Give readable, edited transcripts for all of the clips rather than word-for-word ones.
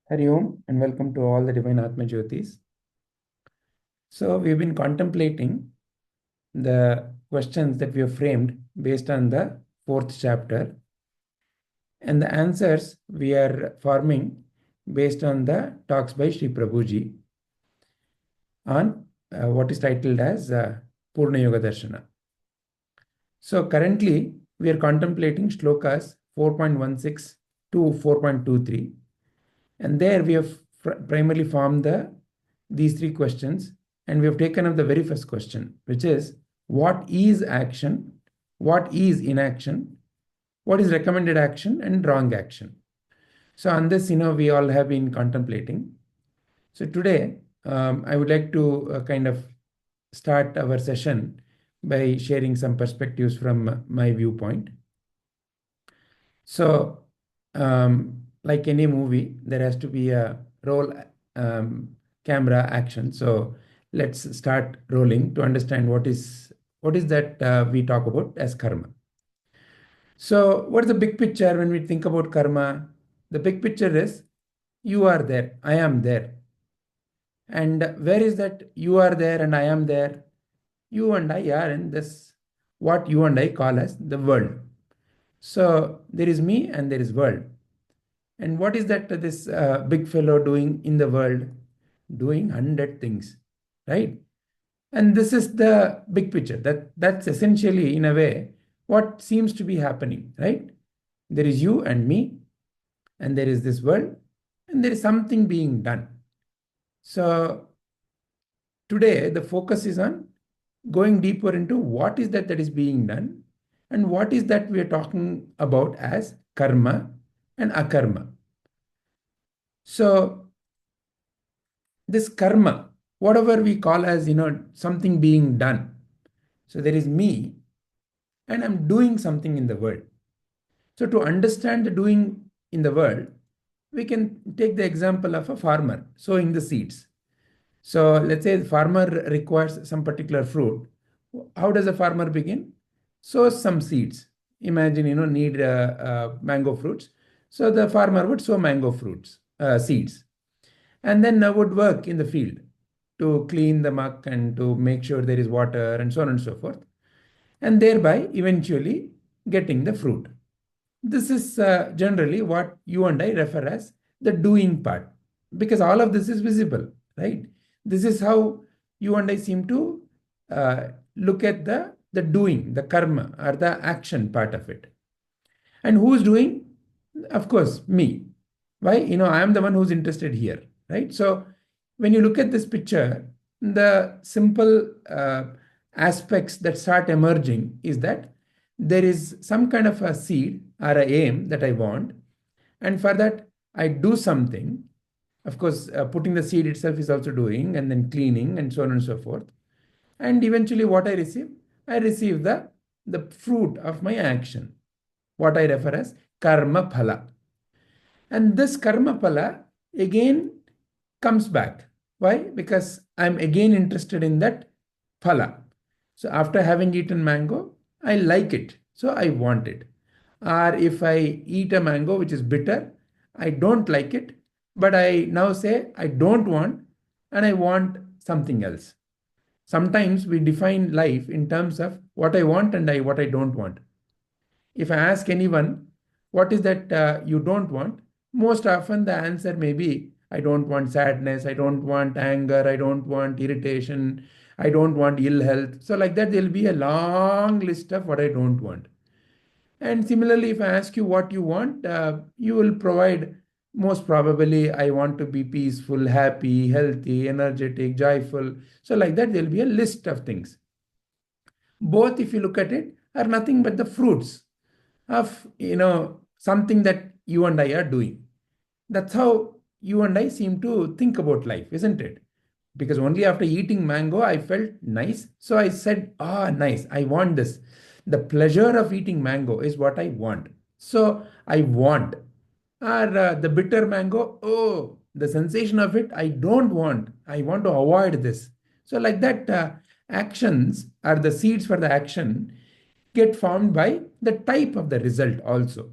Hari Om and welcome to all the divine Atmajyotis. So we've been contemplating the questions that we have framed based on the fourth chapter, and the answers we are forming based on the talks by sriprabhuji on what is titled as Purna Yoga Darshana. So currently we are contemplating Shlokas 4.16 to 4.23, and there we have primarily formed these three questions, and we have taken up the very first question, which is what is action, what is inaction, what is recommended action and wrong action. So on this, we all have been contemplating. So today, I would like to kind of start our session by sharing some perspectives from my viewpoint. So, like any movie, there has to be a roll camera action. So let's start rolling to understand what is that we talk about as karma. So what is the big picture when we think about karma? The big picture is you are there, I am there. And where is that you are there and I am there? You and I are in this, what you and I call as the world. So there is me and there is world. And what is that this big fellow doing in the world? Doing 100 things, right? And this is the big picture. That's essentially, in a way, what seems to be happening, right? There is you and me, and there is this world, and there is something being done. So today, the focus is on going deeper into what is that is being done, and what is that we are talking about as karma and akarma. So this karma, whatever we call as, something being done. So there is me and I'm doing something in the world. So to understand the doing in the world, we can take the example of a farmer sowing the seeds. So let's say the farmer requires some particular fruit. How does a farmer begin? Sows some seeds. Imagine, need mango fruits. So the farmer would sow mango fruits, seeds, and then would work in the field to clean the muck and to make sure there is water and so on and so forth, and thereby eventually getting the fruit. This is generally what you and I refer as the doing part, because all of this is visible, right? This is how you and I seem to look at the doing, the karma or the action part of it. And who's doing? Of course, me. Why? I am the one who's interested here, right? So when you look at this picture, the simple aspects that start emerging is that there is some kind of a seed or a aim that I want, and for that I do something. Of course, putting the seed itself is also doing, and then cleaning and so on and so forth. And eventually what I receive the fruit of my action, what I refer as karma phala. And this karma phala again comes back. Why? Because I'm again interested in that phala. So after having eaten mango, I like it. So I want it. Or if I eat a mango which is bitter, I don't like it, but I now say I don't want and I want something else. Sometimes we define life in terms of what I want and what I don't want. If I ask anyone, what is that you don't want? Most often the answer may be, I don't want sadness, I don't want anger, I don't want irritation, I don't want ill health. So like that, there'll be a long list of what I don't want. And similarly, if I ask you what you want, you will provide most probably, I want to be peaceful, happy, healthy, energetic, joyful. So like that, there'll be a list of things. Both, if you look at it, are nothing but the fruits of something that you and I are doing. That's how you and I seem to think about life, isn't it? Because only after eating mango I felt nice, so I said, nice, I want this. The pleasure of eating mango is what I want, so I want. Or the bitter mango, oh, the sensation of it I don't want, I want to avoid this. So like that, actions are the seeds for the action get formed by the type of the result also.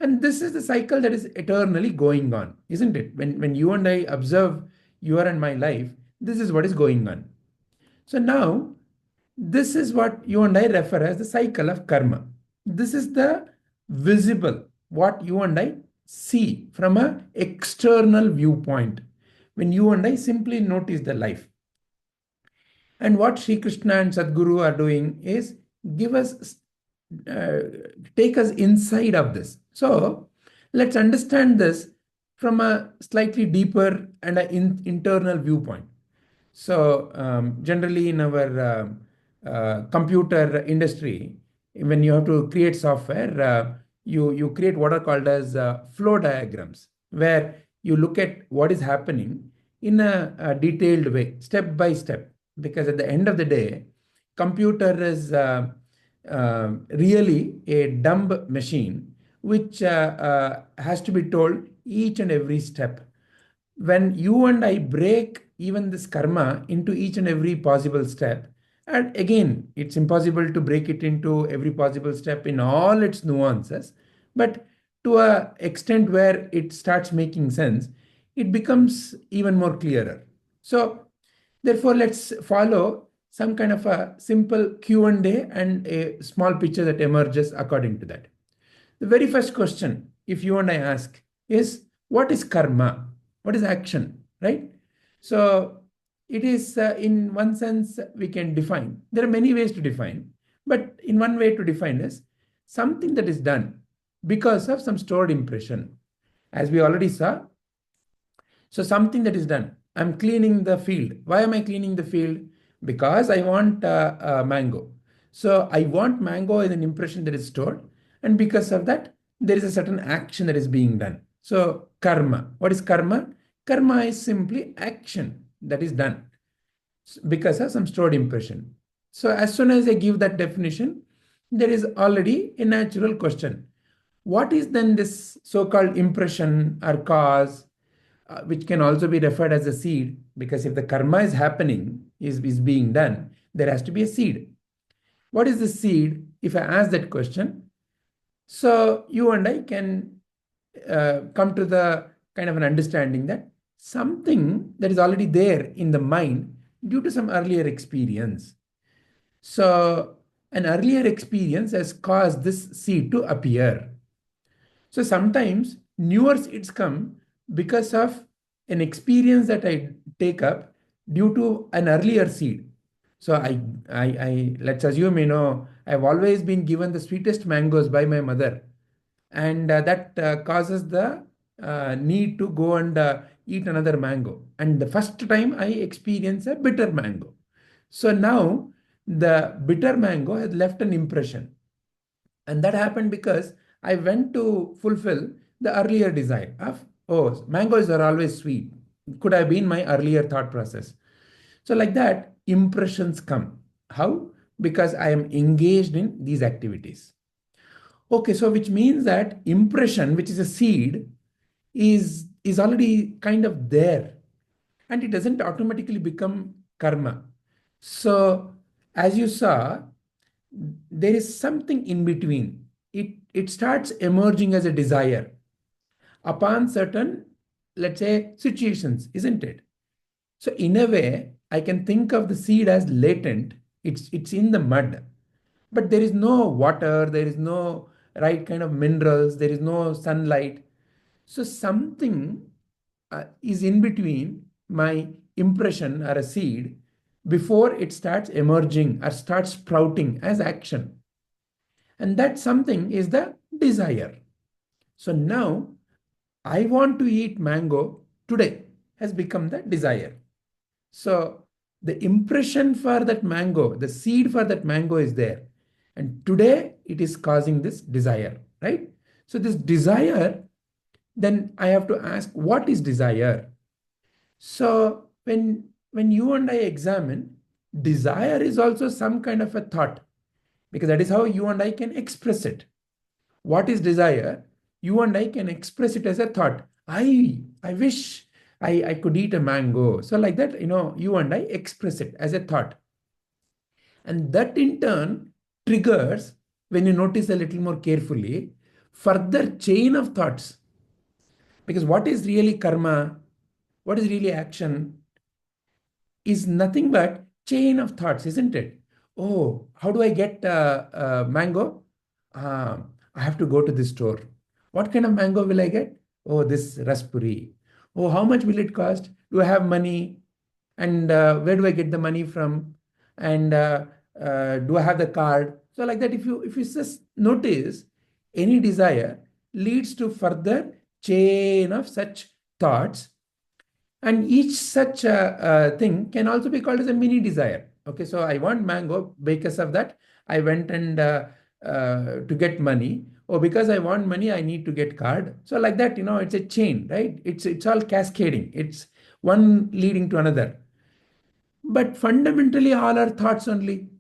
And this is the cycle that is eternally going on, isn't it? When you and I observe your and my life, this is what is going on. So now, this is what you and I refer as the cycle of karma. This is the visible, what you and I see from an external viewpoint when you and I simply notice the life. And what Sri Krishna and Sadguru are doing is give us, uh, take us inside of this. So let's understand this from a slightly deeper and an internal viewpoint. So generally in our computer industry, when you have to create software, you create what are called as flow diagrams, where you look at what is happening in a detailed way, step by step. Because at the end of the day, computer is really a dumb machine which has to be told each and every step. When you and I break even this karma into each and every possible step, and again, it's impossible to break it into every possible step in all its nuances, but to a extent where it starts making sense, it becomes even more clearer. So, therefore, let's follow some kind of a simple Q&A and a small picture that emerges according to that. The very first question, if you and I ask, is what is karma? What is action, right? So it is, in one sense, we can define. There are many ways to define, but in one way to define is something that is done because of some stored impression. As we already saw, so something that is done. I'm cleaning the field. Why am I cleaning the field? Because I want mango. So I want mango is an impression that is stored. And because of that, there is a certain action that is being done. So karma. What is karma? Karma is simply action that is done because of some stored impression. So as soon as I give that definition, there is already a natural question. What is then this so-called impression or cause, which can also be referred as a seed? Because if the karma is happening, is being done, there has to be a seed. What is the seed? If I ask that question, so you and I can come to the kind of an understanding that something that is already there in the mind due to some earlier experience. So an earlier experience has caused this seed to appear. So sometimes newer seeds come because of an experience that I take up due to an earlier seed. So I let's assume, I've always been given the sweetest mangoes by my mother, and that causes the need to go and eat another mango. And the first time I experience a bitter mango. So now the bitter mango has left an impression. And that happened because I went to fulfill the earlier desire of, oh, mangoes are always sweet. Could have been my earlier thought process. So, like that, impressions come. How? Because I am engaged in these activities. Okay, so which means that impression, which is a seed, is already kind of there, and it doesn't automatically become karma. So, as you saw, there is something in between. It starts emerging as a desire upon certain, let's say, situations, isn't it? So in a way, I can think of the seed as latent. It's in the mud, but there is no water, there is no right kind of minerals, there is no sunlight. So something is in between my impression or a seed before it starts emerging or starts sprouting as action. And that something is the desire. So now I want to eat mango today has become the desire. So the impression for that mango, the seed for that mango is there. And today it is causing this desire, right? So this desire, then I have to ask, what is desire? So when you and I examine, desire is also some kind of a thought, because that is how you and I can express it. What is desire? You and I can express it as a thought. I wish I could eat a mango. So like that, you and I express it as a thought. And that in turn triggers, when you notice a little more carefully, further chain of thoughts. Because what is really karma, what is really action, is nothing but chain of thoughts, isn't it? Oh, how do I get mango? Uh, I have to go to the store. What kind of mango will I get? Oh, this raspberry. Oh, how much will it cost? Do I have money? And where do I get the money from? And do I have the card? So like that, if you just notice, any desire leads to further chain of such thoughts, and each such thing can also be called as a mini desire. Okay, so I want mango, because of that I went and to get money. Or because I want money, I need to get card. So like that, it's a chain, right? It's all cascading. It's one leading to another. But fundamentally, all are thoughts only.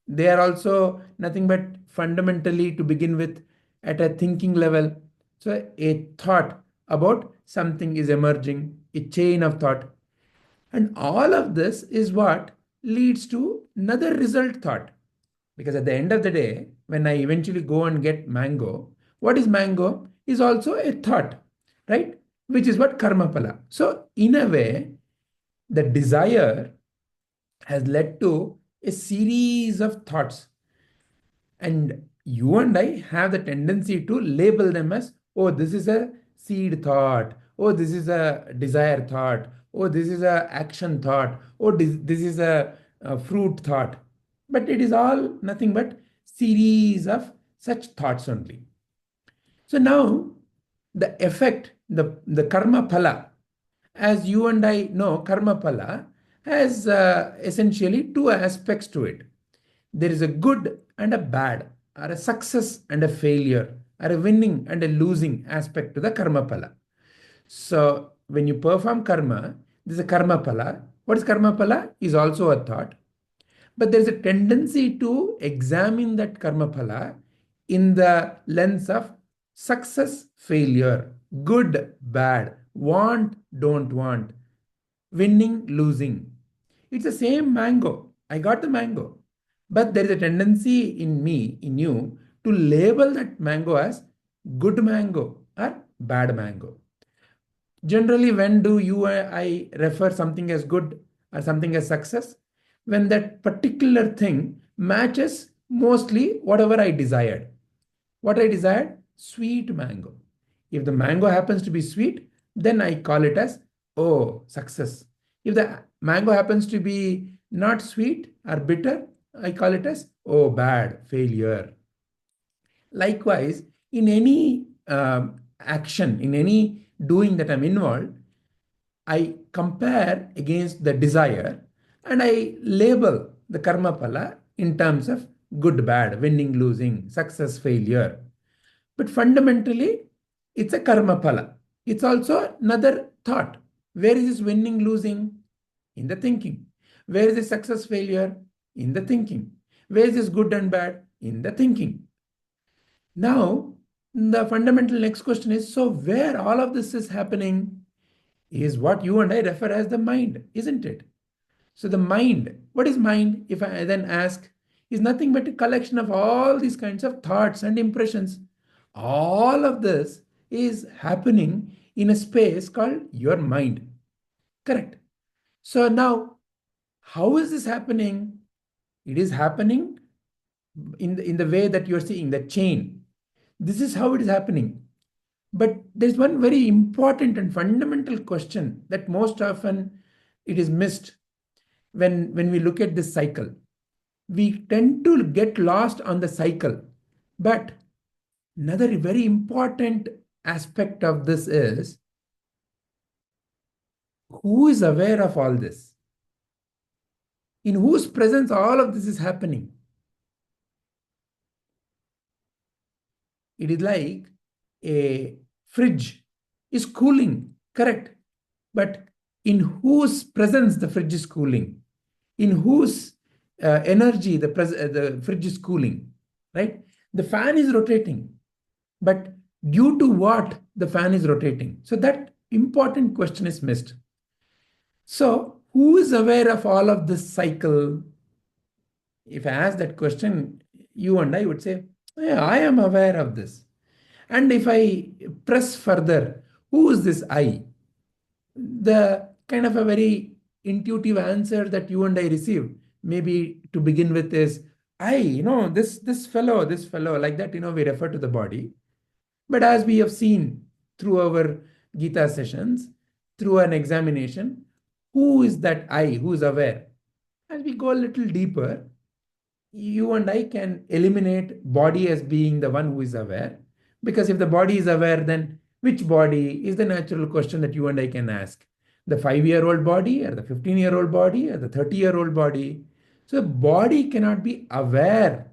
They are also nothing but fundamentally, to begin with, at a thinking level. So a thought about something is emerging, a chain of thought. And all of this is what leads to another result thought. Because at the end of the day, when I eventually go and get mango, what is mango is also a thought, right? Which is what karma pala. So, in a way, the desire has led to a series of thoughts. And you and I have the tendency to label them as, oh, this is a seed thought. Oh, this is a desire thought. Oh, this is a action thought. Oh, this is a fruit thought. But it is all nothing but series of such thoughts only. So now the effect, the karma phala, as you and I know, karma phala has essentially two aspects to it. There is a good and a bad, or a success and a failure, or a winning and a losing aspect to the karma phala. So when you perform karma, there's a karma phala. What is karma phala? Is also a thought. But there's a tendency to examine that karma phala in the lens of success, failure, good, bad, want, don't want, winning, losing. It's the same mango. I got the mango. But there is a tendency in me, in you, to label that mango as good mango or bad mango. Generally, when do you or I refer something as good or something as success? When that particular thing matches mostly whatever I desired. What I desired? Sweet mango. If the mango happens to be sweet, then I call it as, oh, success. If the mango happens to be not sweet or bitter, I call it as, oh, bad, failure. Likewise, in any action, in any doing that I'm involved, I compare against the desire and I label the karma phala in terms of good, bad, winning, losing, success, failure. But fundamentally, it's a karma phala. It's also another thought. Where is this winning, losing? In the thinking. Where is this success, failure? In the thinking. Where is this good and bad? In the thinking. Now, the fundamental next question is, so where all of this is happening is what you and I refer as the mind, isn't it? So the mind, what is mind? If I then ask, is nothing but a collection of all these kinds of thoughts and impressions. All of this is happening in a space called your mind. Correct. So now, how is this happening? It is happening in the way that you're seeing the chain. This is how it is happening. But there's one very important and fundamental question that most often it is missed when we look at this cycle. We tend to get lost on the cycle. But another very important aspect of this is, who is aware of all this? In whose presence all of this is happening? It is like a fridge is cooling, correct? But in whose presence the fridge is cooling? In whose energy the fridge is cooling, right? The fan is rotating, but due to what the fan is rotating? So that important question is missed. So who is aware of all of this cycle? If I ask that question, you and I would say, yeah, I am aware of this. And if I press further, who is this I? The kind of a very intuitive answer that you and I receive, maybe to begin with, is I, this fellow, like that, we refer to the body. But as we have seen through our Gita sessions, through an examination, who is that I who is aware? As we go a little deeper, you and I can eliminate body as being the one who is aware. Because if the body is aware, then which body is the natural question that you and I can ask? The 5-year-old body, or the 15-year-old body, or the 30-year-old body? So body cannot be aware.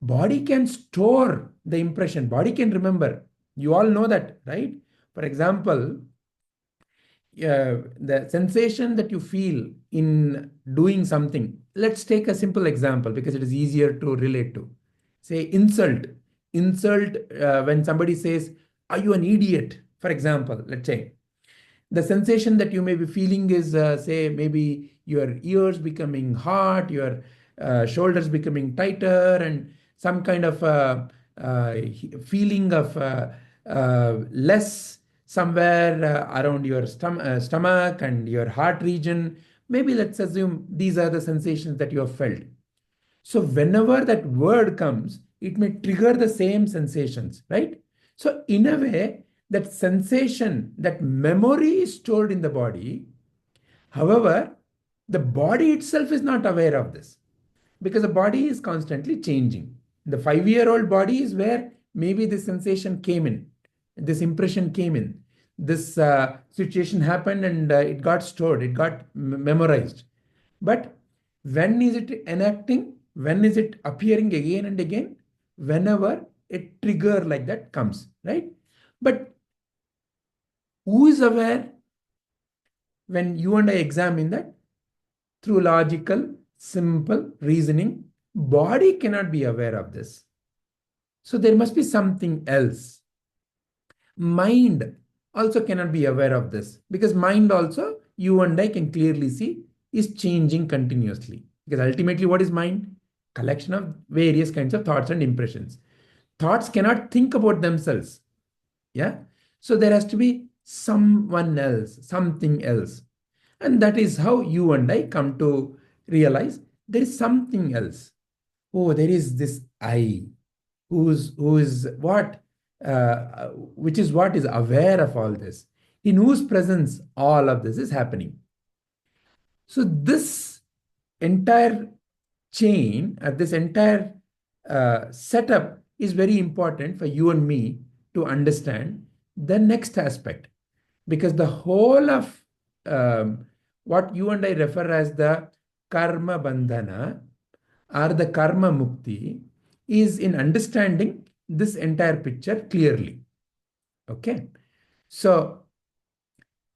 Body can store the impression, body can remember. You all know that, right? For example, the sensation that you feel in doing something. Let's take a simple example because it is easier to relate to. Say insult. Insult, when somebody says, "Are you an idiot?" For example, let's say. The sensation that you may be feeling is, say, maybe your ears becoming hot, your shoulders becoming tighter, and some kind of uh, feeling of less somewhere around your stomach and your heart region. Maybe let's assume these are the sensations that you have felt. So whenever that word comes, it may trigger the same sensations, right? So in a way, that sensation, that memory is stored in the body. However, the body itself is not aware of this because the body is constantly changing. The 5-year-old body is where maybe this sensation came in, this impression came in, this situation happened, and it got stored, it got memorized. But when is it enacting? When is it appearing again and again? Whenever a trigger like that comes, right? But who is aware when you and I examine that? Through logical, simple reasoning, body cannot be aware of this. So there must be something else. Mind also cannot be aware of this because mind also, you and I can clearly see, is changing continuously. Because ultimately, what is mind? Collection of various kinds of thoughts and impressions. Thoughts cannot think about themselves. Yeah. So there has to be someone else, something else. And that is how you and I come to realize there is something else. Oh, there is this I who is what, which is what is aware of all this, in whose presence all of this is happening. So this entire chain, this entire setup is very important for you and me to understand the next aspect, because the whole of what you and I refer as the karma bandhana or the karma mukti is in understanding this entire picture clearly. Okay. So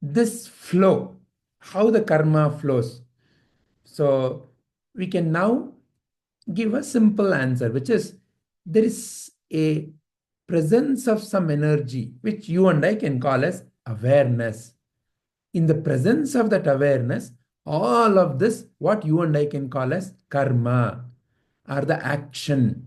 this flow, how the karma flows. So we can now give a simple answer, which is there is a presence of some energy, which you and I can call as awareness. In the presence of that awareness, all of this, what you and I can call as karma or the action,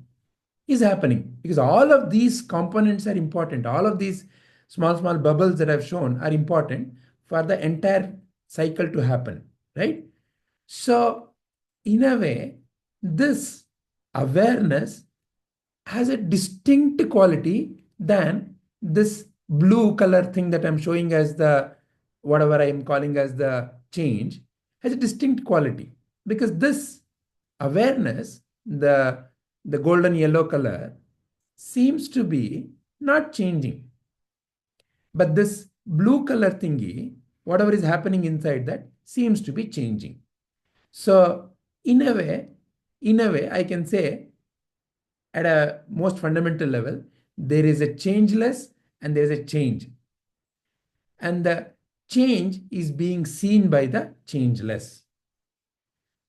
is happening, because all of these components are important. All of these small, small bubbles that I've shown are important for the entire cycle to happen, right? So, in a way, this awareness has a distinct quality than this blue color thing that I'm showing as the, whatever I am calling as the change, has a distinct quality, because this awareness, the golden yellow color, seems to be not changing. But this blue color thingy, whatever is happening inside that, seems to be changing. So in a way, I can say at a most fundamental level, there is a changeless and there is a change. And the change is being seen by the changeless.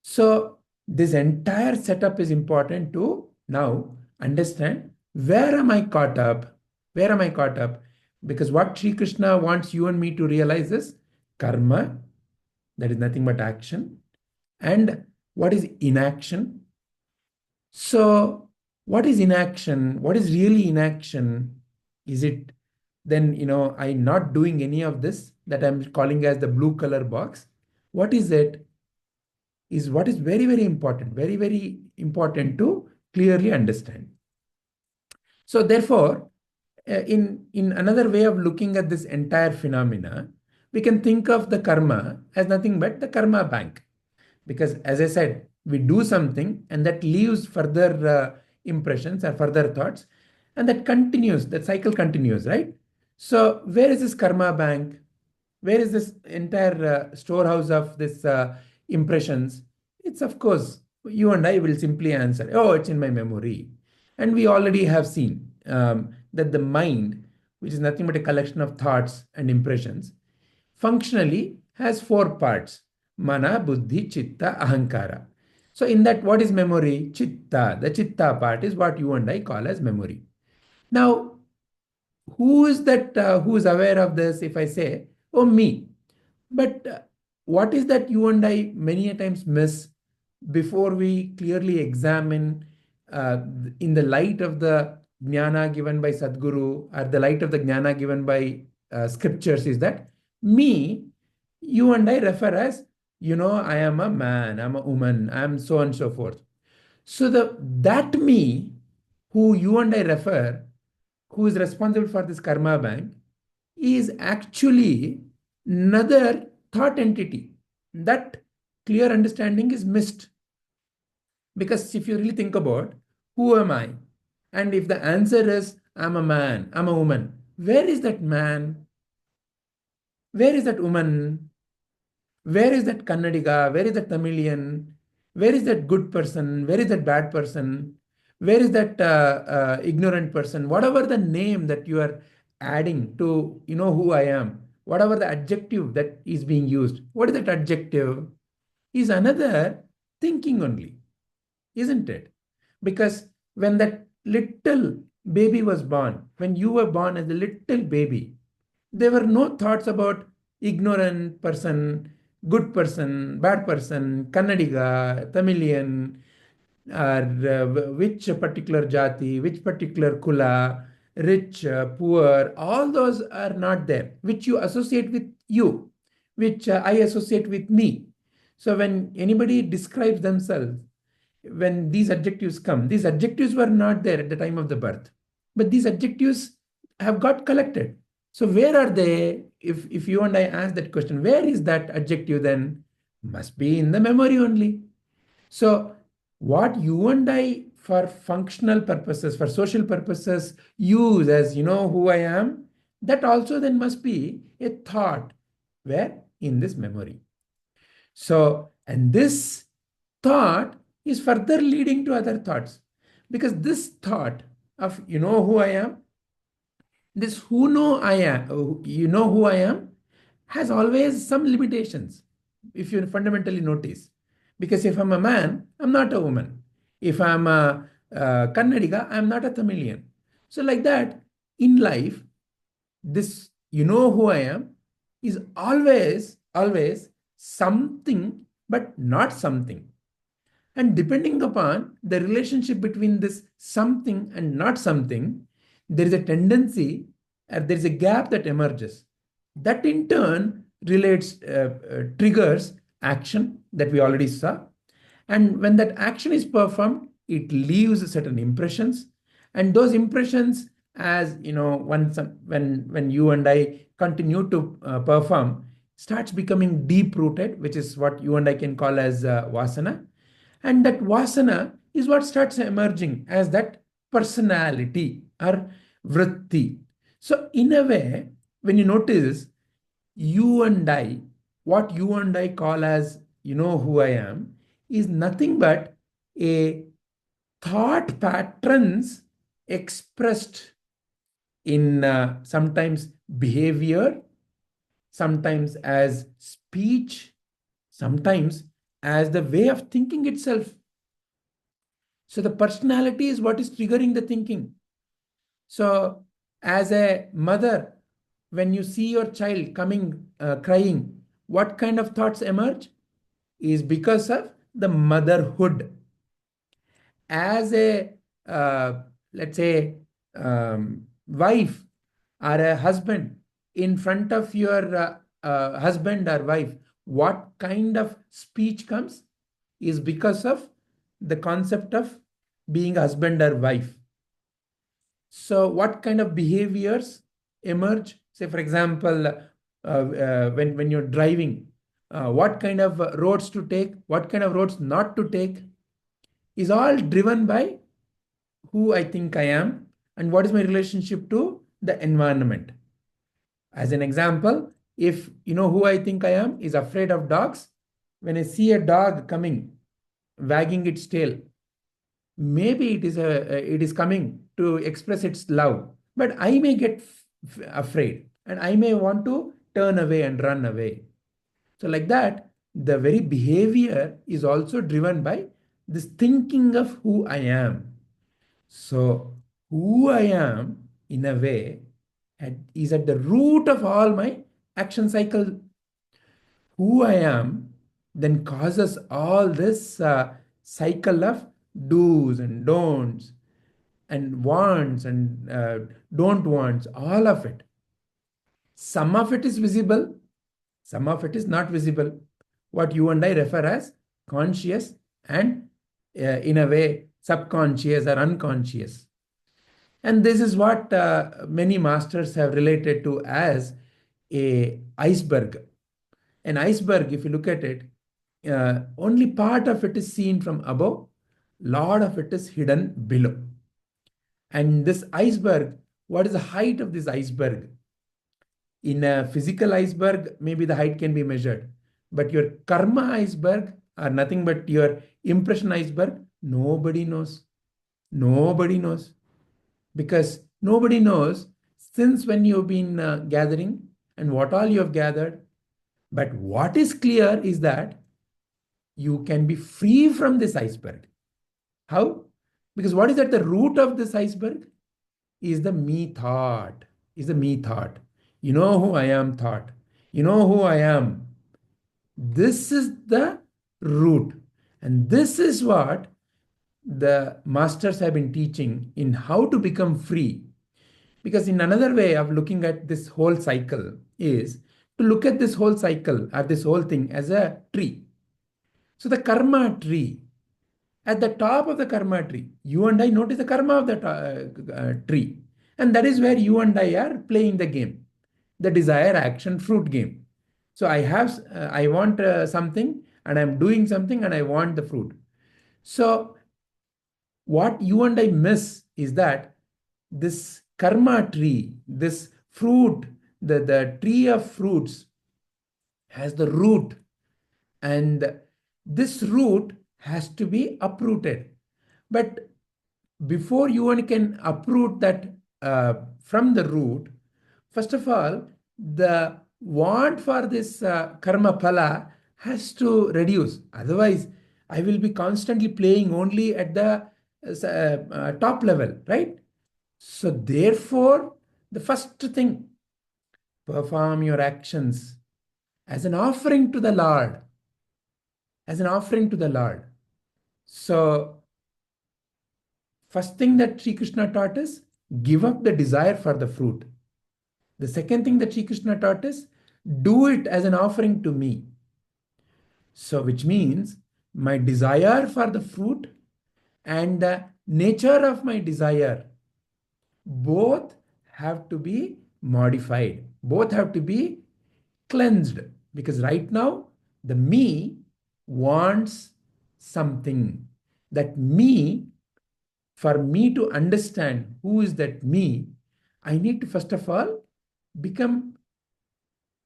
So this entire setup is important to now understand, where am I caught up? Where am I caught up? Because what Sri Krishna wants you and me to realize is karma, that is nothing but action, and what is inaction. So what is inaction? What is really inaction? Is it then, I'm not doing any of this that I'm calling as the blue color box? What is it? Is what is very, very important, very, very important to clearly understand. So therefore, in another way of looking at this entire phenomena, we can think of the karma as nothing but the karma bank. Because as I said, we do something and that leaves further impressions or further thoughts, and that continues, that cycle continues, right? So where is this karma bank? Where is this entire storehouse of this impressions? It's, of course, you and I will simply answer, oh, it's in my memory. And we already have seen that the mind, which is nothing but a collection of thoughts and impressions, functionally has four parts: mana, buddhi, chitta, ahankara. So, in that, what is memory? Chitta. The chitta part is what you and I call as memory. Now, who is that who is aware of this? If I say, oh, me. But what is that you and I many a times miss before we clearly examine uh, in the light of the jnana given by Sadguru or the light of the jnana given by scriptures, is that me, you and I refer as, I am a man, I'm a woman, I'm so on and so forth. So that me, who you and I refer, who is responsible for this karma bank, is actually another thought entity. That clear understanding is missed. Because if you really think about who am I, and if the answer is I'm a man, I'm a woman, where is that man? Where is that woman? Where is that Kannadiga? Where is that Tamilian? Where is that good person? Where is that bad person? Where is that ignorant person? Whatever the name that you are adding to, who I am, whatever the adjective that is being used, what is that adjective? Is another thinking only, isn't it? Because when that little baby was born, when you were born as a little baby, there were no thoughts about ignorant person, good person, bad person, Kannadiga, Tamilian, or which particular jati, which particular kula, rich, poor, all those are not there, which you associate with you, which I associate with me. So when anybody describes themselves, when these adjectives come, these adjectives were not there at the time of the birth, but these adjectives have got collected. So where are they? If you and I ask that question, where is that adjective then? Must be in the memory only. So what you and I, for functional purposes, for social purposes, use as who I am, that also then must be a thought. Where? In this memory. So, and this thought is further leading to other thoughts, because this thought of who I am, this who know I am, who I am, has always some limitations, if you fundamentally notice. Because if I'm a man, I'm not a woman. If I'm a Kannadiga, I'm not a Tamilian. So, like that, in life, this who I am is always, always something, but not something. And depending upon the relationship between this something and not something, there is a tendency, there is a gap that emerges. That in turn triggers action that we already saw. And when that action is performed, it leaves certain impressions. And those impressions, as when you and I continue to perform, starts becoming deep rooted, which is what you and I can call as vasana. And that vasana is what starts emerging as that personality or vritti. So, in a way, when you notice you and I, what you and I call as who I am, is nothing but a thought patterns expressed in sometimes behavior, sometimes as speech, sometimes as the way of thinking itself. So the personality is what is triggering the thinking. So as a mother, when you see your child coming crying, what kind of thoughts emerge? Is because of the motherhood. As a let's say wife, or a husband in front of your husband or wife, what kind of speech comes is because of the concept of being husband or wife. So, what kind of behaviors emerge? Say, for example, when you're driving, what kind of roads to take, what kind of roads not to take, is all driven by who I think I am and what is my relationship to the environment. As an example, if you know who I think I am is afraid of dogs, when I see a dog coming, wagging its tail, maybe it is coming to express its love, but I may get afraid and I may want to turn away and run away. So like that, the very behavior is also driven by this thinking of who I am. So who I am, in a way, is at the root of all my action cycle. Who I am then causes all this cycle of do's and don'ts and wants and don't wants, all of it. Some of it is visible, some of it is not visible. What you and I refer as conscious and, in a way, subconscious or unconscious. And this is what many masters have related to as a iceberg. An iceberg, if you look at it, only part of it is seen from above, lot of it is hidden below. And this iceberg, what is the height of this iceberg? In a physical iceberg, maybe the height can be measured, but your karma iceberg or nothing but your impression iceberg, nobody knows. Nobody knows. Because nobody knows since when you've been gathering and what all you have gathered. But what is clear is that you can be free from this iceberg. How? Because what is at the root of this iceberg is the me thought. Is the me thought. You know who I am thought. You know who I am. This is the root. And this is what the masters have been teaching in how to become free. Because in another way of looking at this whole cycle is to look at this whole cycle or this whole thing as a tree. So the karma tree, at the top of the karma tree, you and I notice the karma of the tree. And that is where you and I are playing the game, the desire, action, fruit game. So I want something and I'm doing something and I want the fruit. So what you and I miss is that this karma tree, this fruit, the tree of fruits has the root, and this root has to be uprooted. But before you one can uproot that from the root, first of all, the want for this karma phala has to reduce. Otherwise, I will be constantly playing only at the top level, right? So, therefore, the first thing, perform your actions as an offering to the Lord. As an offering to the Lord. So, first thing that Sri Krishna taught is give up the desire for the fruit. The second thing that Sri Krishna taught is do it as an offering to me. So, which means my desire for the fruit and the nature of my desire both have to be modified, both have to be cleansed. Because right now, the me wants something. That me, for me to understand who is that me, I need to first of all become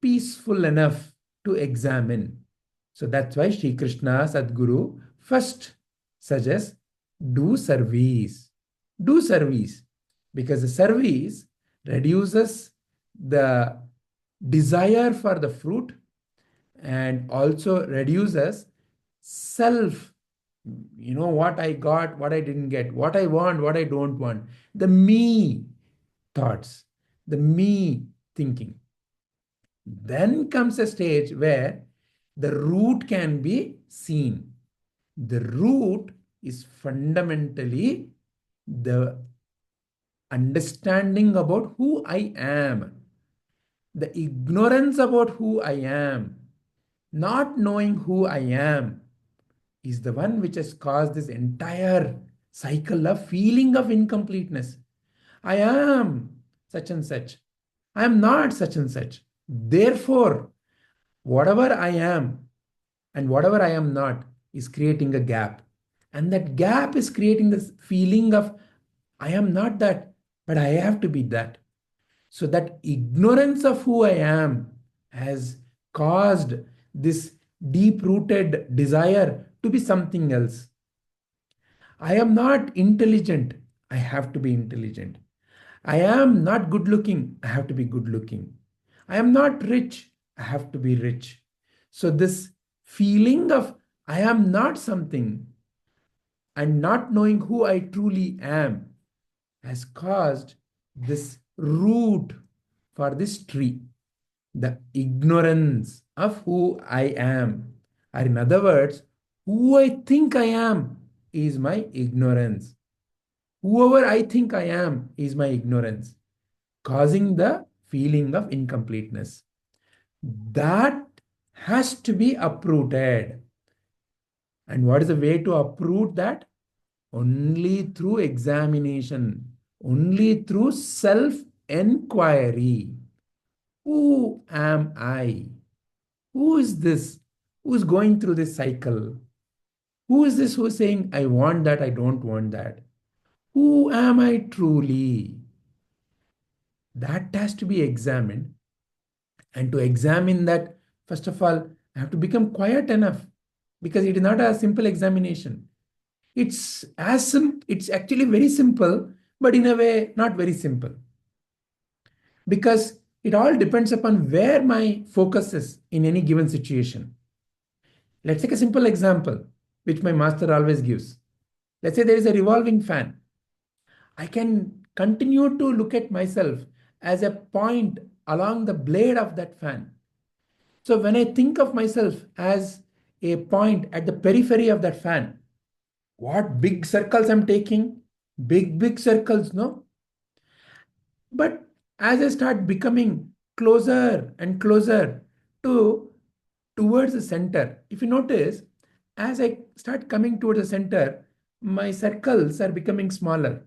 peaceful enough to examine. So that's why Sri Krishna Sadguru first suggests do service. Do service. Because the service reduces the desire for the fruit and also reduces self. You know, what I got, what I didn't get, what I want, what I don't want. The me thoughts, the me thinking. Then comes a stage where the root can be seen. The root is fundamentally the understanding about who I am, the ignorance about who I am, not knowing who I am, is the one which has caused this entire cycle of feeling of incompleteness. I am such and such. I am not such and such. Therefore, whatever I am and whatever I am not is creating a gap. And that gap is creating this feeling of I am not that, but I have to be that. So that ignorance of who I am has caused this deep rooted desire to be something else. I am not intelligent. I have to be intelligent. I am not good looking. I have to be good looking. I am not rich. I have to be rich. So, this feeling of I am not something and not knowing who I truly am has caused this root for this tree, the ignorance of who I am. Or, in other words, who I think I am is my ignorance. Whoever I think I am is my ignorance, causing the feeling of incompleteness. That has to be uprooted. And what is the way to uproot that? Only through examination, only through self enquiry. Who am I? Who is this? Who is going through this cycle? Who is this who is saying, I want that, I don't want that? Who am I truly? That has to be examined. And to examine that, first of all, I have to become quiet enough because it is not a simple examination. It's actually very simple, but in a way, not very simple. Because it all depends upon where my focus is in any given situation. Let's take a simple example, which my master always gives. Let's say there is a revolving fan. I can continue to look at myself as a point along the blade of that fan. So when I think of myself as a point at the periphery of that fan, what big circles I'm taking? Big circles, no? But as I start becoming closer and closer to towards the center, if you notice, as I start coming towards the center, my circles are becoming smaller.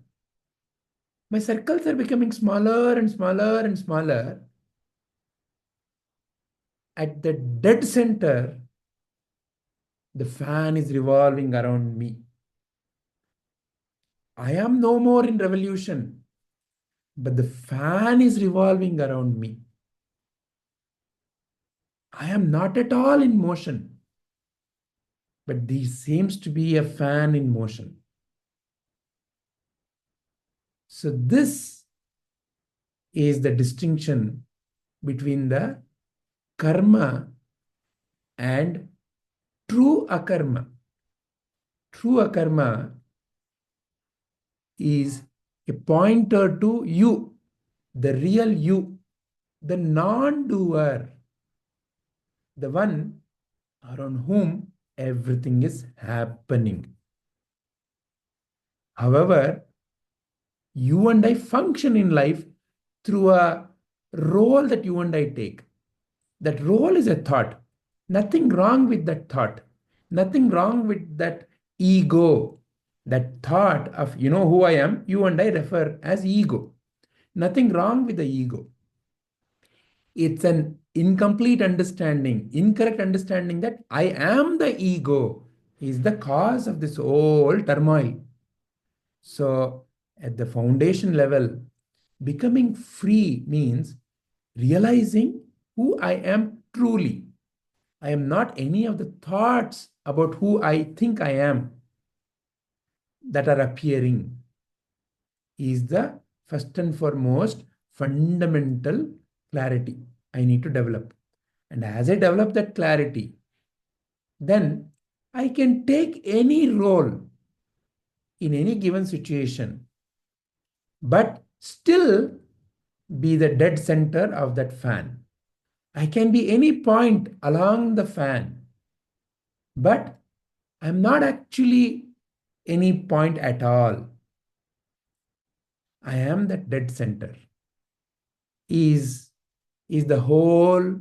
My circles are becoming smaller and smaller and smaller. At the dead center, the fan is revolving around me. I am no more in revolution, but the fan is revolving around me. I am not at all in motion, but there seems to be a fan in motion. So, this is the distinction between the karma and true akarma. True akarma is a pointer to you, the real you, the non doer, the one around whom everything is happening. However, you and I function in life through a role that you and I take. That role is a thought. Nothing wrong with that thought. Nothing wrong with that ego. That thought of, who I am, you and I refer as ego. Nothing wrong with the ego. It's an incomplete understanding, incorrect understanding that I am the ego is the cause of this whole turmoil. So, at the foundation level, becoming free means realizing who I am truly. I am not any of the thoughts about who I think I am that are appearing, is the first and foremost fundamental clarity I need to develop. And as I develop that clarity, then I can take any role in any given situation, but still be the dead center of that fan. I can be any point along the fan, but I'm not actually any point at all. I am that dead center, is the whole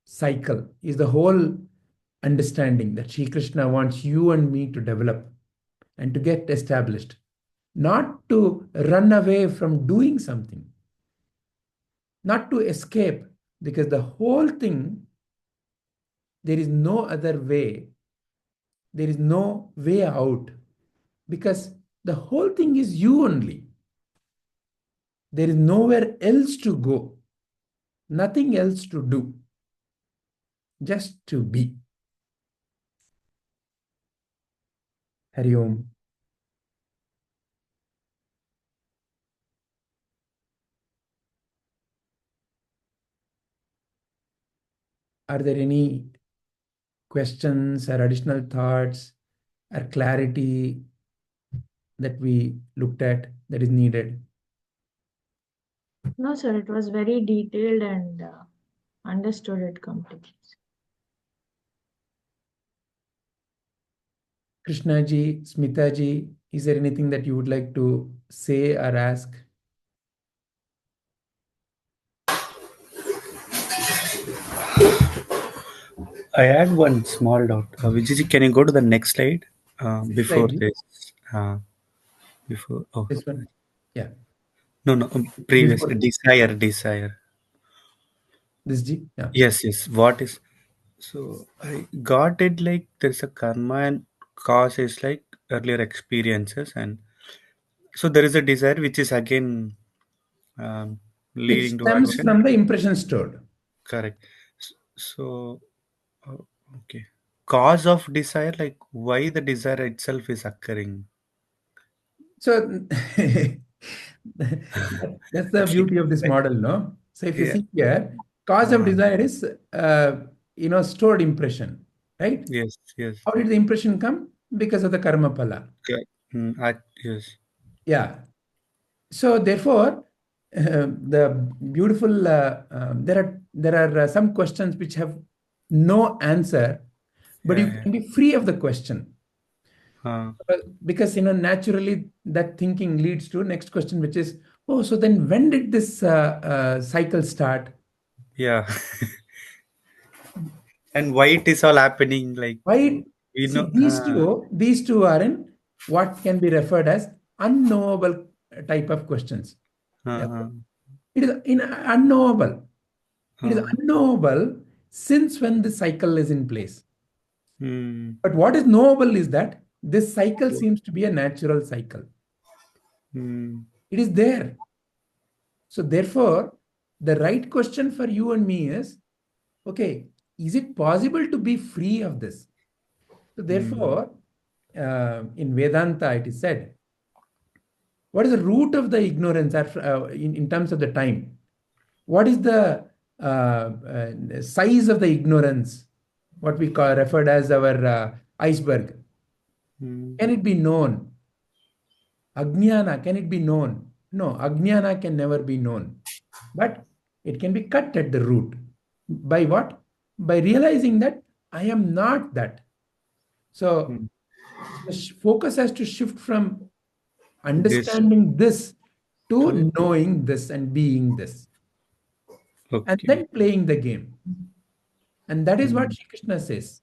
cycle, is the whole understanding that Sri Krishna wants you and me to develop and to get established, not to run away from doing something, not to escape, because the whole thing, there is no other way, there is no way out, because the whole thing is you only. There is nowhere else to go, nothing else to do, just to be. Hari Om. Are there any questions or additional thoughts or clarity that we looked at that is needed? No, sir, it was very detailed and understood it completely. Krishna ji, Smita ji, is there anything that you would like to say or ask? I had one small doubt. Vijay, can you go to the next slide Which before slide ji? this? Before This one. Yeah. no no previous Before desire. this ji. Yeah. Yes, yes. What is so I got it like there's a karma and cause is like earlier experiences, and so there is a desire which is again um, Which leading to stems action. from the impression stored. Correct. So uh, okay, cause of desire, like why the desire itself is occurring. So that's the At least, beauty of this like, model, no? So if you yeah. see here, cause of Uh, desire is stored impression, right? yes, yes. How did the impression come? Because of the karma pala. Okay. Yes. Yeah. So therefore, the beautiful there are some questions which have no answer, but Yeah, you yeah. can be free of the question. Uh, Because naturally that thinking leads to next question, which is, oh, so then when did this cycle start? yeah. And why it is all happening? Like, Why? you See, know, these two are in what can be referred as unknowable type of questions. Yeah. uh, It is unknowable. It is uh, unknowable since when the cycle is in place. mm, But what is knowable is that this cycle seems to be a natural cycle. mm, It is there. So therefore, the right question for you and me is, okay, is it possible to be free of this? So mm, therefore, in Vedanta, it is said, what is the root of the ignorance in terms of the time? What is the size of the ignorance? What we call referred as our iceberg. mm, Can it be known? Ajnana, can it be known? No, Ajnana can never be known. But it can be cut at the root. By what? By realizing that I am not that. So mm. the focus has to shift from This understanding this to to knowing this and being this, and okay. then playing the game. And that is what Mm, Shri Krishna says.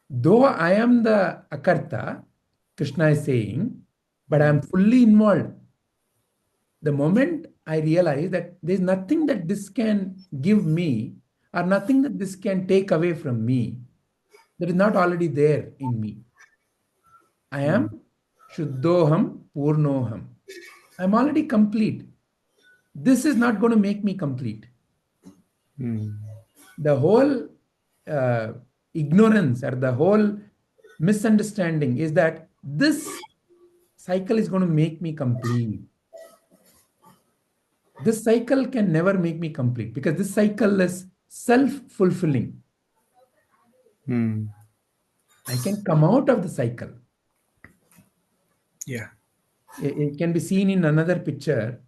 Though I am the Akarta, Krishna is saying, but I am mm, fully involved. The moment I realize that there's nothing that this can give me, or nothing that this can take away from me, that is not already there in me. I am mm, Shuddhoham Purnoham. I'm already complete. This is not going to make me complete. mm, The whole uh, ignorance or the whole misunderstanding is that this cycle is going to make me complete. This cycle can never make me complete because this cycle is self fulfilling. mm. I can come out of the cycle. Yeah. It can be seen in another picture.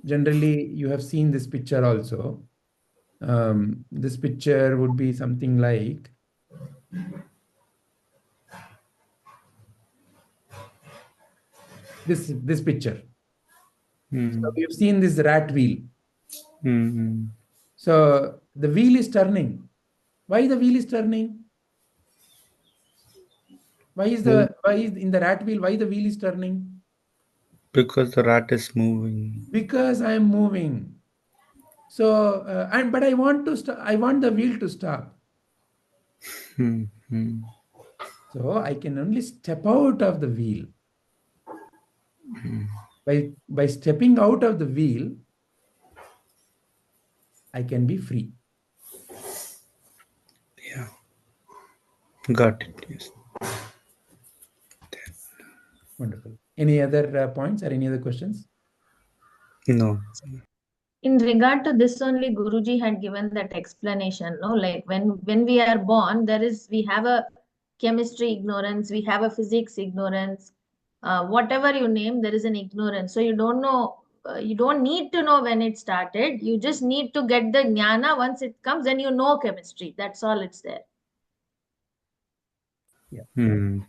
Generally, you have seen this picture also. This picture would be something like this picture. So we've seen this rat wheel. Mm-hmm. So the wheel is turning. Why the wheel is turning? Why is in the rat wheel? Why the wheel is turning? Because the rat is moving. Because I am moving. So but I want to I want the wheel to stop. Mm-hmm. So I can only step out of the wheel. By stepping out of the wheel, I can be free. Yeah, got it. Yes. Wonderful. Any other points or any other questions? No. In regard to this only, Guruji had given that explanation. No, like when we are born, we have a chemistry ignorance, we have a physics ignorance. Whatever you name, there is an ignorance. So you don't know. You don't need to know when it started. You just need to get the jnana. Once it comes, then you know chemistry. That's all. It's there. Yeah. Hmm.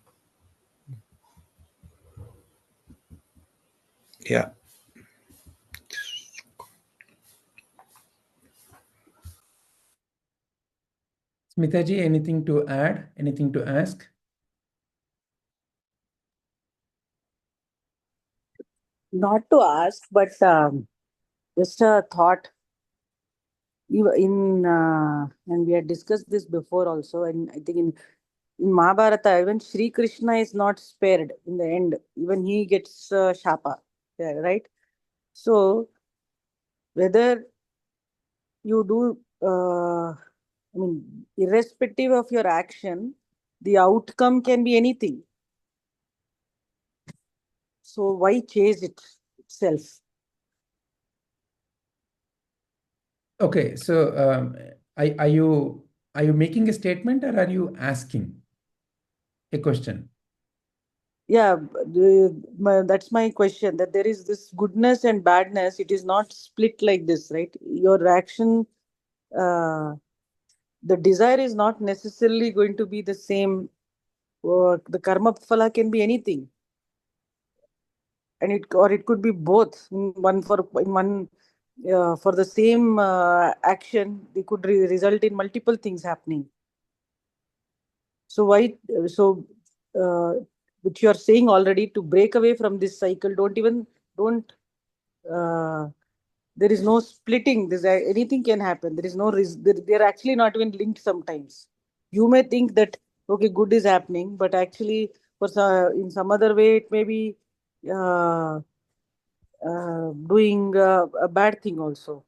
Yeah. Smitaji, anything to add? Anything to ask? Not to ask, but just a thought. And we had discussed this before also, and I think in Mahabharata, even Sri Krishna is not spared in the end. Even he gets shapa, yeah, right? So whether you do, I mean, irrespective of your action, the outcome can be anything. So why chase it itself? Okay, so are you making a statement or are you asking a question? Yeah, that's my question. That there is this goodness and badness. It is not split like this, right? Your action, uh, the desire is not necessarily going to be the same. The karma phala can be anything, and it could be both. In one for the same action, they could result in multiple things happening. So why? So, which you are saying already, to break away from this cycle, don't. Uh, there is no splitting. Anything can happen. There is no. They're actually not even linked. Sometimes you may think that okay, good is happening, but actually, in some other way, it may be uh, doing a bad thing also.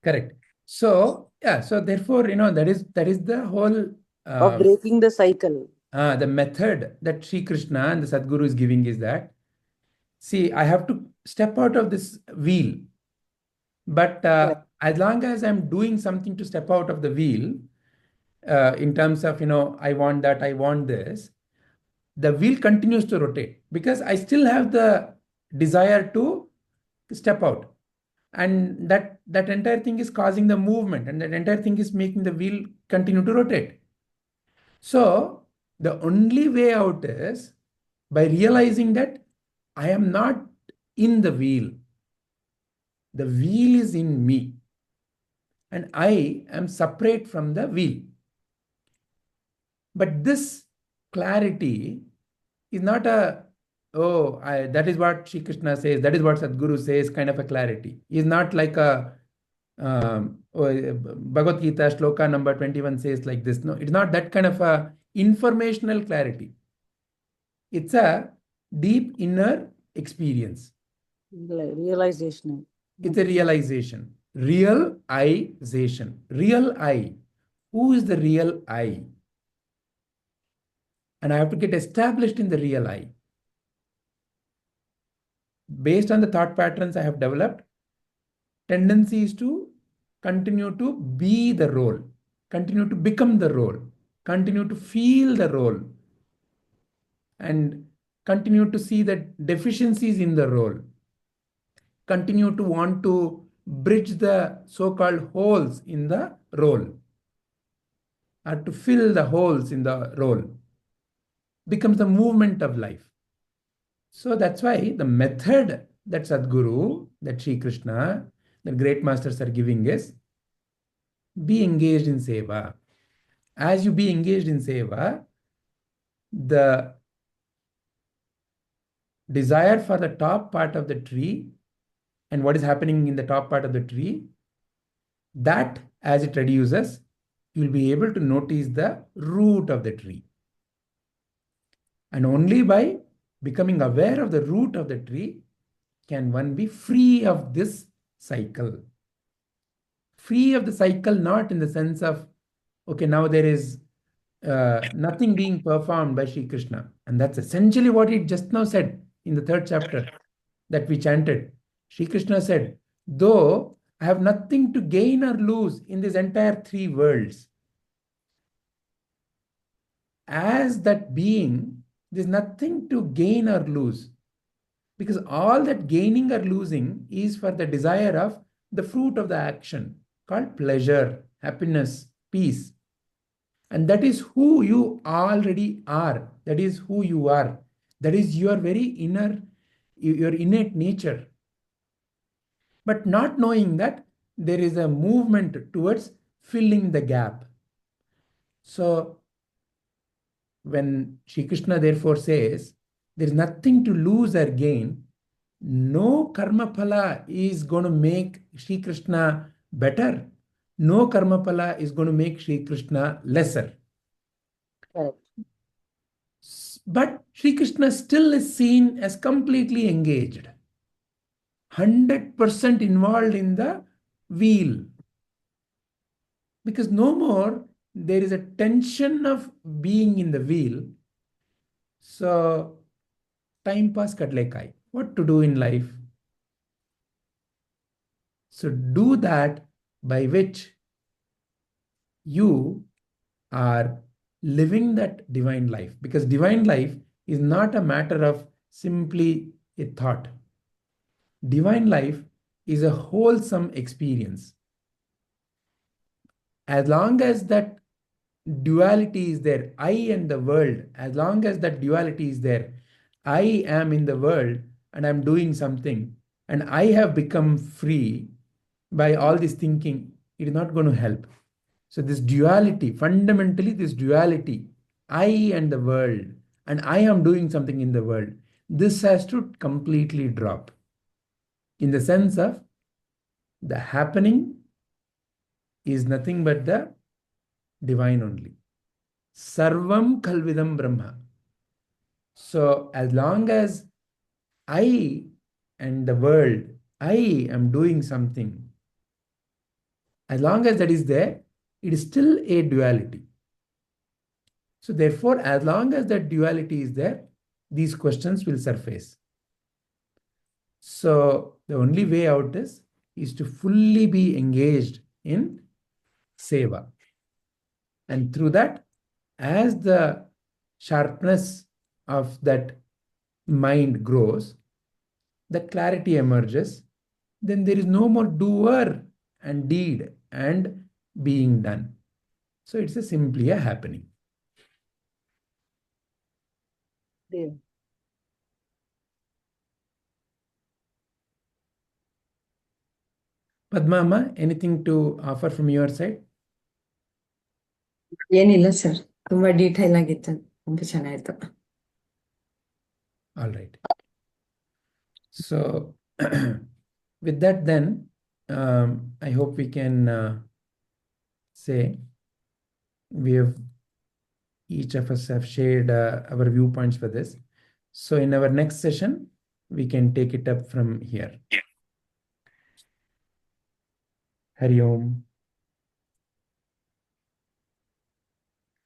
Correct. So yeah, so therefore, that is the whole Of breaking the cycle. the method that Sri Krishna and the Sadguru is giving is that, see, I have to step out of this wheel, but Correct. as long as I'm doing something to step out of the wheel, in terms of, I want that, I want this, the wheel continues to rotate because I still have the desire to step out. And that entire thing is causing the movement, and that entire thing is making the wheel continue to rotate. So the only way out is by realizing that I am not in the wheel. The wheel is in me, and I am separate from the wheel. But this clarity is not that is what Sri Krishna says, that is what Sadguru says, kind of a clarity. Is not like a Bhagavad Gita Shloka number 21 says like this. No, it's not that kind of a informational clarity. It's a deep inner experience. Realization. It's a realization. Realization. Real I. Who is the real I? And I have to get established in the real I. Based on the thought patterns I have developed, tendency is to continue to be the role, continue to become the role, continue to feel the role, and continue to see the deficiencies in the role, continue to want to bridge the so-called holes in the role, or to fill the holes in the role, becomes the movement of life. So that's why the method that Sadguru, that Sri Krishna, the great masters are giving is be engaged in seva. As you be engaged in seva, the desire for the top part of the tree and what is happening in the top part of the tree, that as it reduces, you will be able to notice the root of the tree. And only by becoming aware of the root of the tree can one be free of this cycle. Free of the cycle, not in the sense of, okay, now there is nothing being performed by Sri Krishna. And that's essentially what he just now said in the third chapter that we chanted. Sri Krishna said, though I have nothing to gain or lose in this entire three worlds, as that being, there's nothing to gain or lose. Because all that gaining or losing is for the desire of the fruit of the action called pleasure, happiness, peace. And that is who you already are. That is who you are. That is your very inner, your innate nature. But not knowing that there is a movement towards filling the gap. So when Sri Krishna therefore says, there is nothing to lose or gain, no karma phala is going to make Sri Krishna better. No karma phala is going to make Sri Krishna lesser. Correct. But Sri Krishna still is seen as completely engaged, 100% involved in the wheel. Because no more there is a tension of being in the wheel. So, time pass katle kai. What to do in life? So, do that by which you are living that divine life. Because divine life is not a matter of simply a thought. Divine life is a wholesome experience. As long as that duality is there, I and the world, as long as that duality is there, I am in the world and I'm doing something, and I have become free by all this thinking, it is not going to help. So, this duality, fundamentally, this duality, I and the world, and I am doing something in the world, this has to completely drop. In the sense of the happening is nothing but the divine only. Sarvam Khalvidam Brahma. So, as long as I and the world, I am doing something, as long as that is there, it is still a duality. So, therefore, as long as that duality is there, these questions will surface. So, the only way out is to fully be engaged in seva. And through that, as the sharpness of that mind grows, the clarity emerges, then there is no more doer and deed and being done. So it's simply a happening. Yeah. Padma, anything to offer from your side? ಏನಿಲ್ಲ sir, ತುಂಬಾ detail ಆಗಿತ್ತು, ತುಂಬಾ ಚೆನ್ನಾಗಿತ್ತು. All right. So with that then, I hope we can say we have, each of us have shared our viewpoints for this. So in our next session, we can take it up from here. Hari Om.